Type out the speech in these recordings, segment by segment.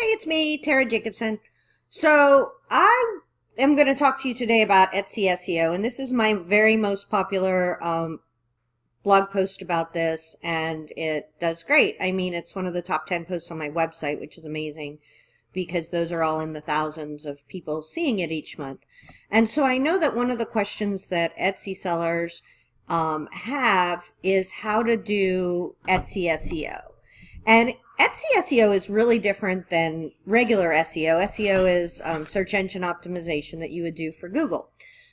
Hey, it's me, Tara Jacobson. So I am going to talk to you today about Etsy SEO, and this is my very most popular blog post about this, and it does great. I mean, it's one of the top 10 posts on my website, which is amazing because those are all in the thousands of people seeing it each month. And so I know that one of the questions that Etsy sellers have is how to do Etsy SEO. And Etsy SEO is really different than regular SEO. SEO is search engine optimization that you would do for Google.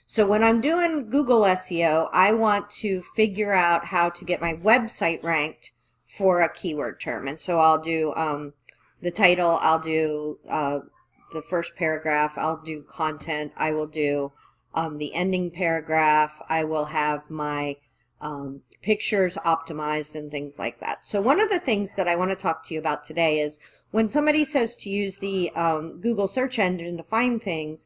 So when I'm doing Google SEO, I want to figure out how to get my website ranked for a keyword term. And so I'll do the title, I'll do the first paragraph, I'll do content, I will do the ending paragraph, I will have my pictures optimized and things like that. So one of the things that I want to talk to you about today is when somebody says to use the Google search engine to find things,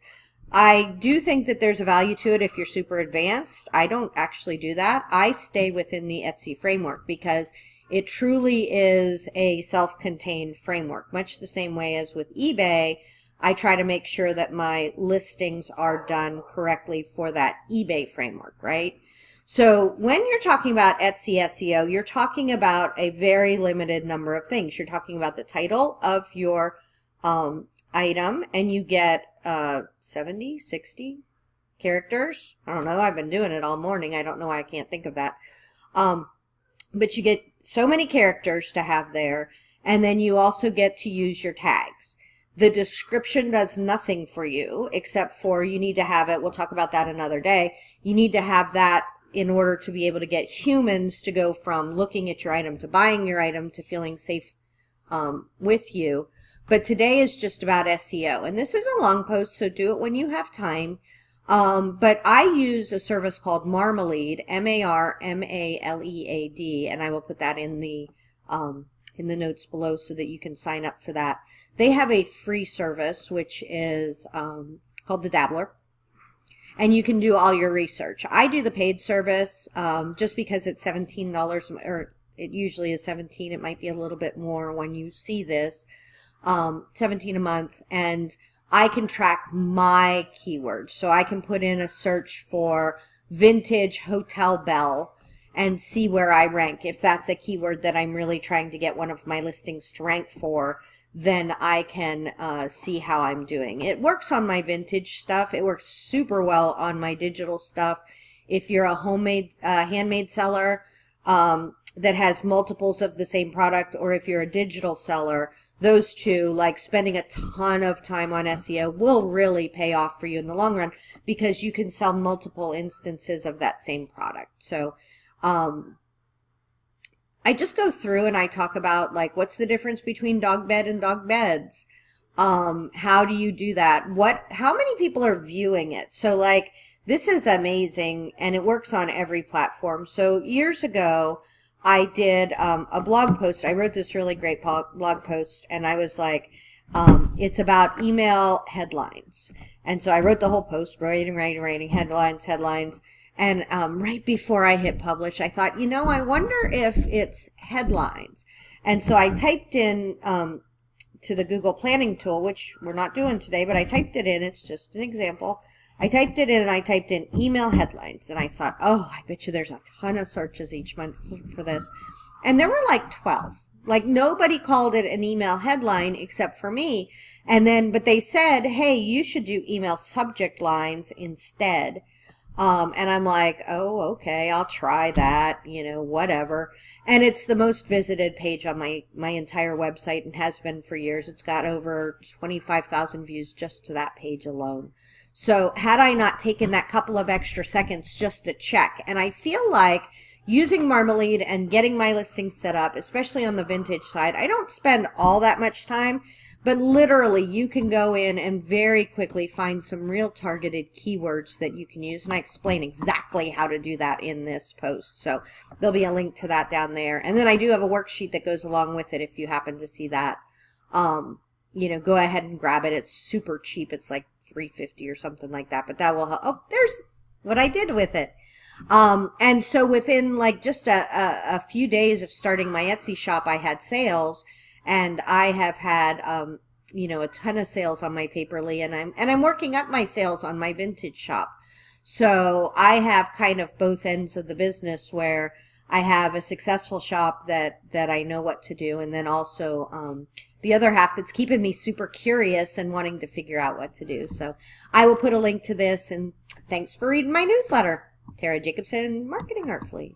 I do think that there's a value to it if you're super advanced. I don't actually do that. I stay within the Etsy framework because it truly is a self-contained framework, much the same way as with eBay. I try to make sure that my listings are done correctly for that eBay framework, right? So when you're talking about Etsy SEO, you're talking about a very limited number of things. You're talking about the title of your item, and you get 70, 60 characters. I don't know. I've been doing it all morning. I don't know why I can't think of that. But you get so many characters to have there, and then you also get to use your tags. The description does nothing for you except for you need to have it. We'll talk about that another day. You need to have that in order to be able to get humans to go from looking at your item to buying your item to feeling safe with you. But today is just about SEO. And this is a long post, so do it when you have time. But I use a service called Marmalead, Marmalead, and I will put that in the notes below so that you can sign up for that. They have a free service, which is called the Dabbler. And you can do all your research. I do the paid service just because it's $17, or it usually is $17. It might be a little bit more when you see this. $17 a month, and I can track my keywords. So I can put in a search for vintage hotel bell and see where I rank. If that's a keyword that I'm really trying to get one of my listings to rank for, then I can see how I'm doing. It works on my vintage stuff. It works super well on my digital stuff. If you're a homemade, handmade seller that has multiples of the same product, or if you're a digital seller, those two, like spending a ton of time on SEO, will really pay off for you in the long run because you can sell multiple instances of that same product. So I just go through and I talk about like what's the difference between dog bed and dog beds. How do you do that? How many people are viewing it? So like this is amazing and it works on every platform. So years ago I did a blog post. I wrote this really great blog post and I was like, it's about email headlines. And so I wrote the whole post, writing, headlines. And right before I hit publish, I thought, I wonder if it's headlines. And so I typed in to the Google planning tool, which we're not doing today, but I typed it in. It's just an example. I typed it in and I typed in email headlines. And I thought, oh, I bet you there's a ton of searches each month for this. And there were like 12. Like nobody called it an email headline except for me. But they said, hey, you should do email subject lines instead. And I'm like, oh, okay, I'll try that, whatever. And it's the most visited page on my entire website and has been for years. It's got over 25,000 views just to that page alone. So had I not taken that couple of extra seconds just to check, and I feel like using Marmalead and getting my listing set up, especially on the vintage side, I don't spend all that much time. But literally, you can go in and very quickly find some real targeted keywords that you can use. And I explain exactly how to do that in this post. So there'll be a link to that down there. And then I do have a worksheet that goes along with it if you happen to see that. Go ahead and grab it. It's super cheap. It's like $3.50 or something like that. But that will help. Oh, there's what I did with it. And so within like just a few days of starting my Etsy shop, I had sales. And I have had, you know, a ton of sales on my paperly, and I'm working up my sales on my vintage shop. So I have kind of both ends of the business where I have a successful shop that I know what to do, and then also the other half that's keeping me super curious and wanting to figure out what to do. So I will put a link to this, and thanks for reading my newsletter. Tara Jacobson, Marketing Artfully.